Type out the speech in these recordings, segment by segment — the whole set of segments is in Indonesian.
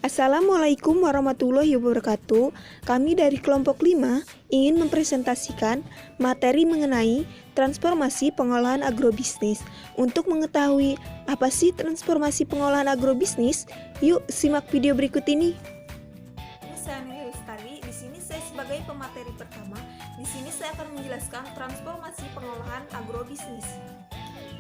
Assalamualaikum warahmatullahi wabarakatuh. Kami dari kelompok 5 ingin mempresentasikan materi mengenai transformasi pengolahan agrobisnis. Untuk mengetahui apa sih transformasi pengolahan agrobisnis, yuk simak video berikut ini. Saya Nelly Lestari, di sini saya sebagai pemateri pertama. Di sini saya akan menjelaskan transformasi pengolahan agrobisnis.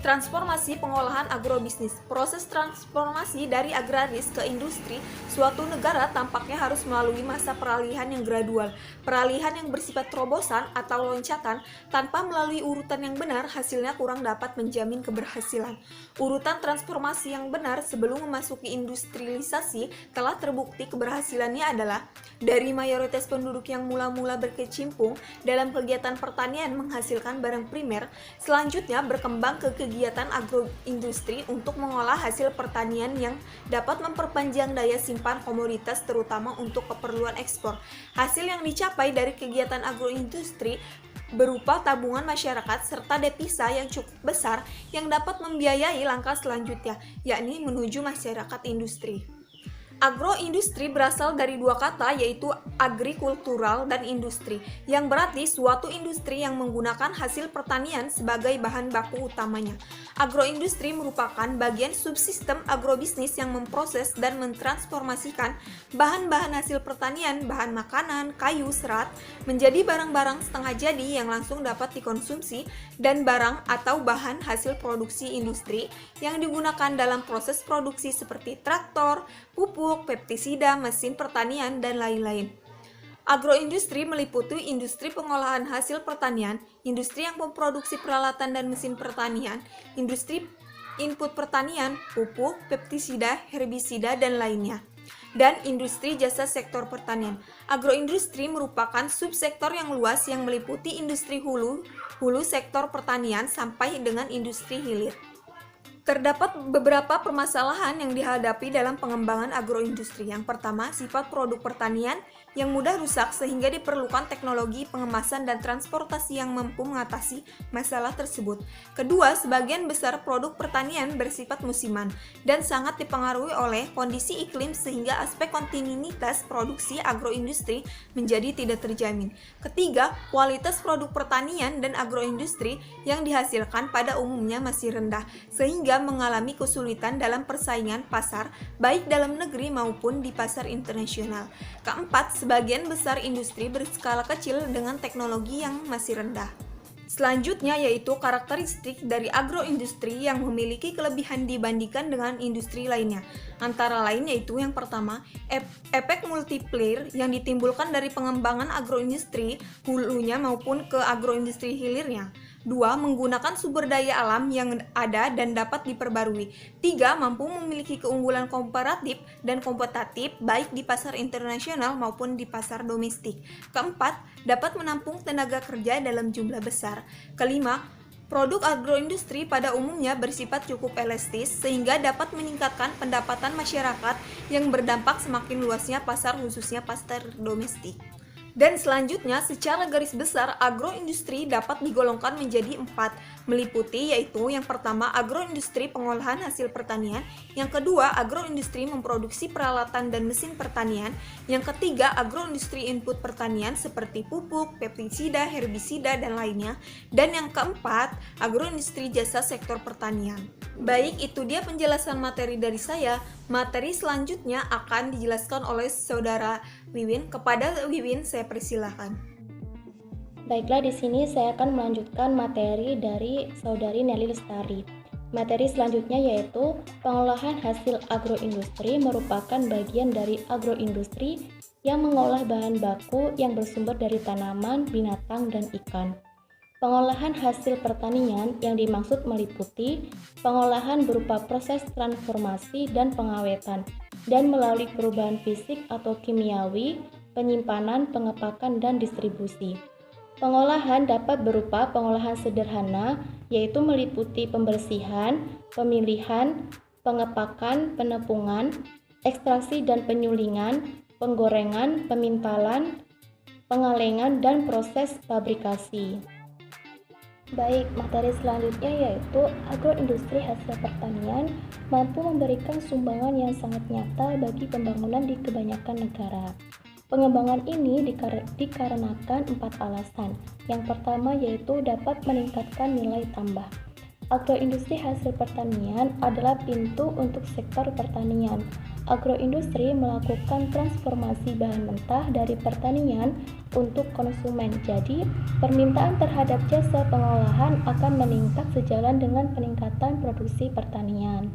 Transformasi pengolahan agrobisnis. Proses transformasi dari agraris ke industri suatu negara tampaknya harus melalui masa peralihan yang gradual. Peralihan yang bersifat terobosan atau loncatan tanpa melalui urutan yang benar hasilnya kurang dapat menjamin keberhasilan. Urutan transformasi yang benar sebelum memasuki industrialisasi telah terbukti keberhasilannya adalah dari mayoritas penduduk yang mula-mula berkecimpung dalam kegiatan pertanian menghasilkan barang primer, selanjutnya berkembang ke kegiatan agroindustri untuk mengolah hasil pertanian yang dapat memperpanjang daya simpan komoditas terutama untuk keperluan ekspor. Hasil yang dicapai dari kegiatan agroindustri berupa tabungan masyarakat serta devisa yang cukup besar yang dapat membiayai langkah selanjutnya, yakni menuju masyarakat industri. Agroindustri berasal dari dua kata yaitu agrikultural dan industri, yang berarti suatu industri yang menggunakan hasil pertanian sebagai bahan baku utamanya. Agroindustri merupakan bagian subsistem agrobisnis yang memproses dan mentransformasikan bahan-bahan hasil pertanian, bahan makanan, kayu, serat, menjadi barang-barang setengah jadi yang langsung dapat dikonsumsi dan barang atau bahan hasil produksi industri yang digunakan dalam proses produksi seperti traktor, pupuk, pestisida, mesin pertanian, dan lain-lain. Agroindustri meliputi industri pengolahan hasil pertanian, industri yang memproduksi peralatan dan mesin pertanian, industri input pertanian, pupuk, pestisida, herbisida, dan lainnya, dan industri jasa sektor pertanian. Agroindustri merupakan subsektor yang luas yang meliputi industri hulu sektor pertanian sampai dengan industri hilir. Terdapat beberapa permasalahan yang dihadapi dalam pengembangan agroindustri. Yang pertama, sifat produk pertanian yang mudah rusak sehingga diperlukan teknologi pengemasan dan transportasi yang mampu mengatasi masalah tersebut. Kedua, sebagian besar produk pertanian bersifat musiman dan sangat dipengaruhi oleh kondisi iklim sehingga aspek kontinuitas produksi agroindustri menjadi tidak terjamin. Ketiga, kualitas produk pertanian dan agroindustri yang dihasilkan pada umumnya masih rendah sehingga mengalami kesulitan dalam persaingan pasar baik dalam negeri maupun di pasar internasional. Keempat, sebagian besar industri berskala kecil dengan teknologi yang masih rendah. Selanjutnya yaitu karakteristik dari agroindustri yang memiliki kelebihan dibandingkan dengan industri lainnya. Antara lain yaitu yang pertama, efek multiplier yang ditimbulkan dari pengembangan agroindustri hulunya maupun ke agroindustri hilirnya. 2. Menggunakan sumber daya alam yang ada dan dapat diperbarui. 3. Mampu memiliki keunggulan komparatif dan kompetitif baik di pasar internasional maupun di pasar domestik. Keempat, dapat menampung tenaga kerja dalam jumlah besar. Kelima, produk agroindustri pada umumnya bersifat cukup elastis sehingga dapat meningkatkan pendapatan masyarakat yang berdampak semakin luasnya pasar khususnya pasar domestik. Dan selanjutnya, secara garis besar, agroindustri dapat digolongkan menjadi 4, meliputi yaitu yang pertama, agroindustri pengolahan hasil pertanian, yang kedua, agroindustri memproduksi peralatan dan mesin pertanian, yang ketiga, agroindustri input pertanian seperti pupuk, pestisida, herbisida, dan lainnya, dan yang keempat, agroindustri jasa sektor pertanian. Baik, itu dia penjelasan materi dari saya. Materi selanjutnya akan dijelaskan oleh saudara Wiwin. Kepada Wiwin saya persilahkan. Baiklah, di sini saya akan melanjutkan materi dari saudari Nelly Lestari. Materi selanjutnya yaitu pengolahan hasil agroindustri merupakan bagian dari agroindustri yang mengolah bahan baku yang bersumber dari tanaman, binatang, dan ikan. Pengolahan hasil pertanian yang dimaksud meliputi pengolahan berupa proses transformasi dan pengawetan, dan melalui perubahan fisik atau kimiawi, penyimpanan, pengepakan, dan distribusi. Pengolahan dapat berupa pengolahan sederhana, yaitu meliputi pembersihan, pemilihan, pengepakan, penepungan, ekstraksi dan penyulingan, penggorengan, pemintalan, pengalengan, dan proses fabrikasi. Baik, materi selanjutnya yaitu agroindustri hasil pertanian mampu memberikan sumbangan yang sangat nyata bagi pembangunan di kebanyakan negara. Pengembangan ini dikarenakan 4 alasan. Yang pertama yaitu dapat meningkatkan nilai tambah. Agroindustri hasil pertanian adalah pintu untuk sektor pertanian. Agroindustri melakukan transformasi bahan mentah dari pertanian untuk konsumen. Jadi, permintaan terhadap jasa pengolahan akan meningkat sejalan dengan peningkatan produksi pertanian.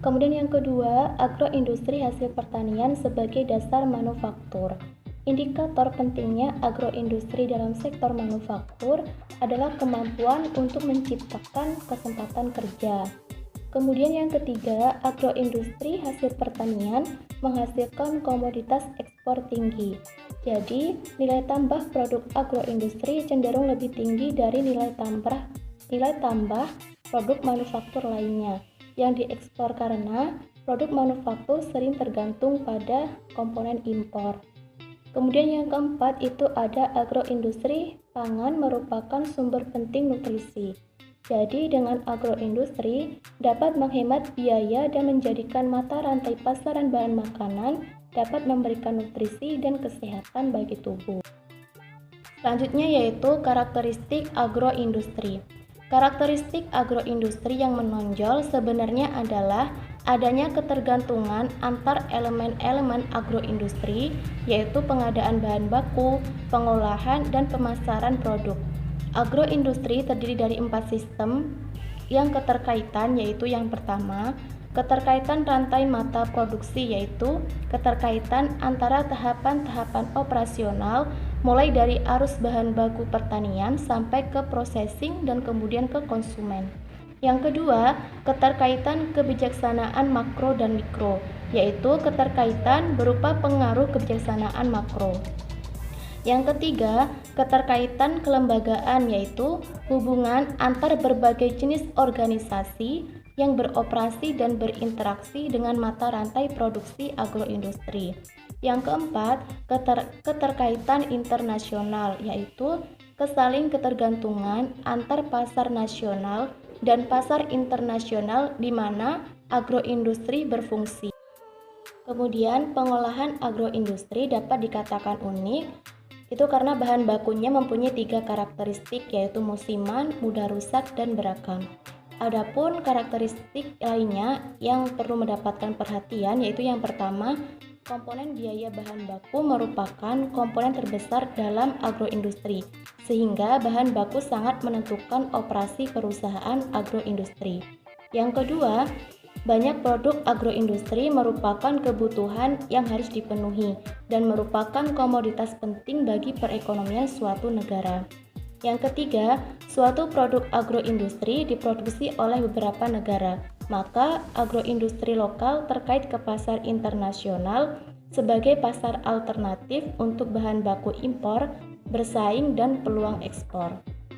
Kemudian yang kedua, agroindustri hasil pertanian sebagai dasar manufaktur. Indikator pentingnya agroindustri dalam sektor manufaktur adalah kemampuan untuk menciptakan kesempatan kerja. Kemudian yang ketiga, agroindustri hasil pertanian menghasilkan komoditas ekspor tinggi. Jadi, nilai tambah produk agroindustri cenderung lebih tinggi dari nilai tambah produk manufaktur lainnya yang diekspor karena produk manufaktur sering tergantung pada komponen impor. Kemudian yang keempat itu ada agroindustri pangan merupakan sumber penting nutrisi. Jadi dengan agroindustri dapat menghemat biaya dan menjadikan mata rantai pasaran bahan makanan dapat memberikan nutrisi dan kesehatan bagi tubuh. Selanjutnya yaitu karakteristik agroindustri. Karakteristik agroindustri yang menonjol sebenarnya adalah adanya ketergantungan antar elemen-elemen agroindustri, yaitu pengadaan bahan baku, pengolahan, dan pemasaran produk. Agroindustri terdiri dari 4 sistem yang keterkaitan, yaitu yang pertama, keterkaitan rantai mata produksi, yaitu keterkaitan antara tahapan-tahapan operasional mulai dari arus bahan baku pertanian sampai ke processing dan kemudian ke konsumen. Yang kedua, keterkaitan kebijaksanaan makro dan mikro, yaitu keterkaitan berupa pengaruh kebijaksanaan makro. Yang ketiga, keterkaitan kelembagaan, yaitu hubungan antar berbagai jenis organisasi yang beroperasi dan berinteraksi dengan mata rantai produksi agroindustri. Yang keempat, keterkaitan internasional, yaitu kesaling ketergantungan antar pasar nasional dan pasar internasional di mana agroindustri berfungsi. Kemudian, pengolahan agroindustri dapat dikatakan unik, itu karena bahan bakunya mempunyai 3 karakteristik, yaitu musiman, mudah rusak, dan beragam. Adapun karakteristik lainnya yang perlu mendapatkan perhatian yaitu yang pertama, komponen biaya bahan baku merupakan komponen terbesar dalam agroindustri, sehingga bahan baku sangat menentukan operasi perusahaan agroindustri. Yang kedua, banyak produk agroindustri merupakan kebutuhan yang harus dipenuhi dan merupakan komoditas penting bagi perekonomian suatu negara. Yang ketiga, suatu produk agroindustri diproduksi oleh beberapa negara, maka agroindustri lokal terkait ke pasar internasional sebagai pasar alternatif untuk bahan baku impor, bersaing, dan peluang ekspor.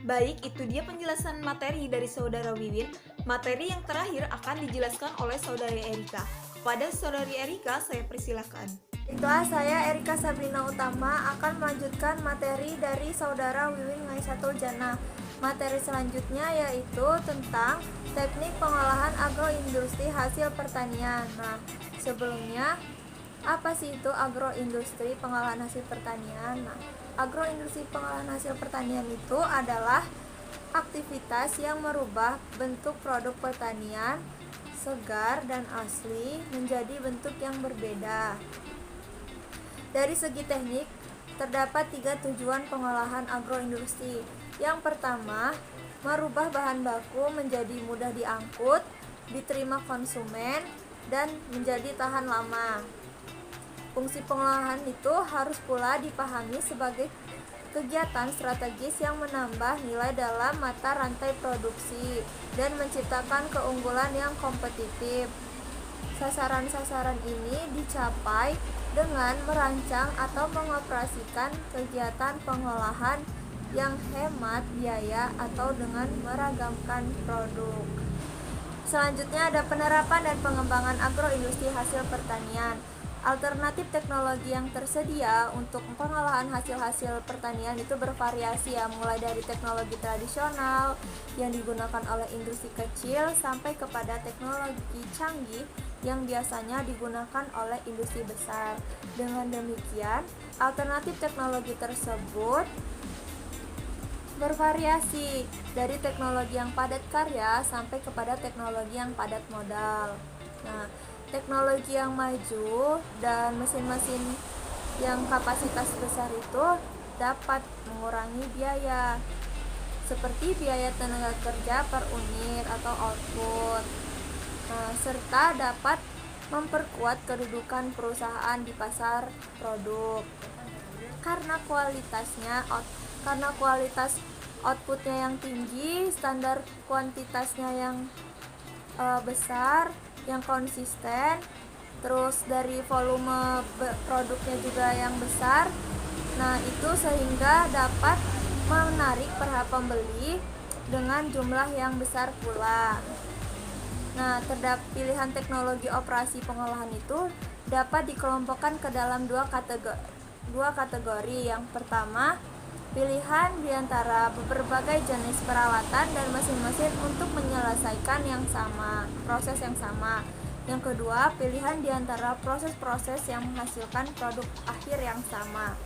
Baik, itu dia penjelasan materi dari Saudara Wiwin. Materi yang terakhir akan dijelaskan oleh Saudari Erika. Pada Saudari Erika, saya persilakan. Itulah saya Erika Sabrina Utama akan melanjutkan materi dari Saudara Wiwin Ngaisatul Jannah. Materi selanjutnya yaitu tentang teknik pengolahan agroindustri hasil pertanian. Nah, sebelumnya apa sih itu agroindustri pengolahan hasil pertanian? Nah, agroindustri pengolahan hasil pertanian itu adalah aktivitas yang merubah bentuk produk pertanian segar dan asli menjadi bentuk yang berbeda. Dari segi teknik, terdapat 3 tujuan pengolahan agroindustri. Yang pertama, merubah bahan baku menjadi mudah diangkut, diterima konsumen, dan menjadi tahan lama. Fungsi pengolahan itu harus pula dipahami sebagai kegiatan strategis yang menambah nilai dalam mata rantai produksi dan menciptakan keunggulan yang kompetitif. Sasaran-sasaran ini dicapai dengan merancang atau mengoperasikan kegiatan pengolahan yang hemat biaya atau dengan meragamkan produk. Selanjutnya ada penerapan dan pengembangan agroindustri hasil pertanian. Alternatif teknologi yang tersedia untuk pengolahan hasil-hasil pertanian itu bervariasi ya, mulai dari teknologi tradisional yang digunakan oleh industri kecil sampai kepada teknologi canggih yang biasanya digunakan oleh industri besar. Dengan demikian, alternatif teknologi tersebut bervariasi dari teknologi yang padat karya sampai kepada teknologi yang padat modal. Nah, teknologi yang maju dan mesin-mesin yang kapasitas besar itu dapat mengurangi biaya, seperti biaya tenaga kerja per unit atau output. Serta dapat memperkuat kedudukan perusahaan di pasar produk. Karena kualitas outputnya yang tinggi, standar kuantitasnya yang besar, yang konsisten, terus dari volume produknya juga yang besar. Nah, itu sehingga dapat menarik perhatian pembeli dengan jumlah yang besar pula. Nah, terdapat pilihan teknologi operasi pengolahan itu dapat dikelompokkan ke dalam dua kategori. Yang pertama, pilihan diantara berbagai jenis peralatan dan mesin-mesin untuk menyelesaikan proses yang sama. Yang kedua, pilihan diantara proses-proses yang menghasilkan produk akhir yang sama.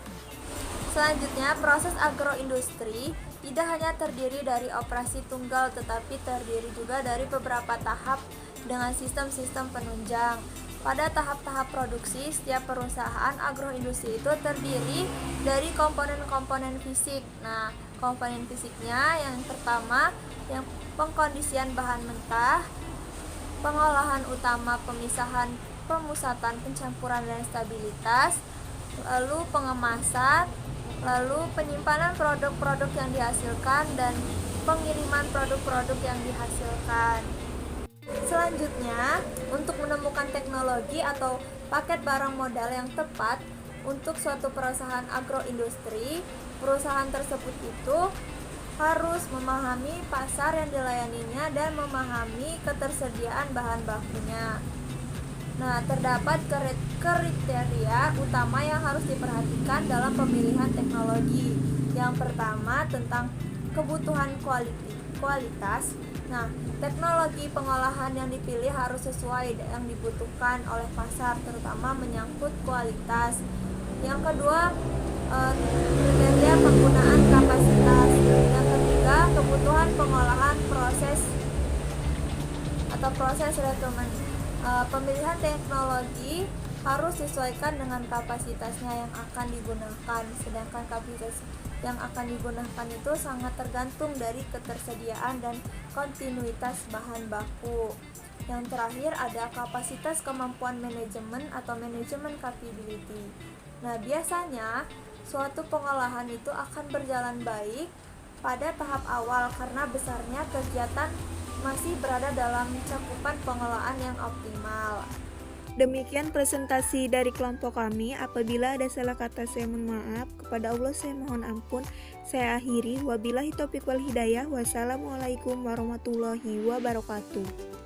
Selanjutnya, proses agroindustri tidak hanya terdiri dari operasi tunggal, tetapi terdiri juga dari beberapa tahap dengan sistem-sistem penunjang. Pada tahap-tahap produksi, setiap perusahaan agroindustri itu terdiri dari komponen-komponen fisik. Nah, komponen fisiknya yang pertama, yang pengkondisian bahan mentah, pengolahan utama, pemisahan, pemusatan, pencampuran, dan stabilitas, lalu pengemasan, lalu penyimpanan produk-produk yang dihasilkan, dan pengiriman produk-produk yang dihasilkan. Selanjutnya, untuk menemukan teknologi atau paket barang modal yang tepat untuk suatu perusahaan agroindustri, perusahaan tersebut itu harus memahami pasar yang dilayaninya dan memahami ketersediaan bahan bakunya. Nah, terdapat kriteria utama yang harus diperhatikan dalam pemilihan teknologi. Yang pertama, tentang kebutuhan kualitas. Nah, teknologi pengolahan yang dipilih harus sesuai yang dibutuhkan oleh pasar, terutama menyangkut kualitas. Yang kedua, kriteria penggunaan kapasitas. Yang ketiga, kebutuhan pengolahan proses rekomendasi. Pemilihan teknologi harus disesuaikan dengan kapasitasnya yang akan digunakan, sedangkan kapasitas yang akan digunakan itu sangat tergantung dari ketersediaan dan kontinuitas bahan baku. Yang terakhir ada kapasitas kemampuan manajemen atau manajemen capability. Nah, biasanya suatu pengolahan itu akan berjalan baik pada tahap awal karena besarnya kegiatan masih berada dalam cakupan pengolahan yang optimal. Demikian presentasi dari kelompok kami. Apabila ada salah kata, saya mohon maaf. Kepada Allah saya mohon ampun. Saya akhiri. Wabillahi taufiq wal hidayah. Wassalamualaikum warahmatullahi wabarakatuh.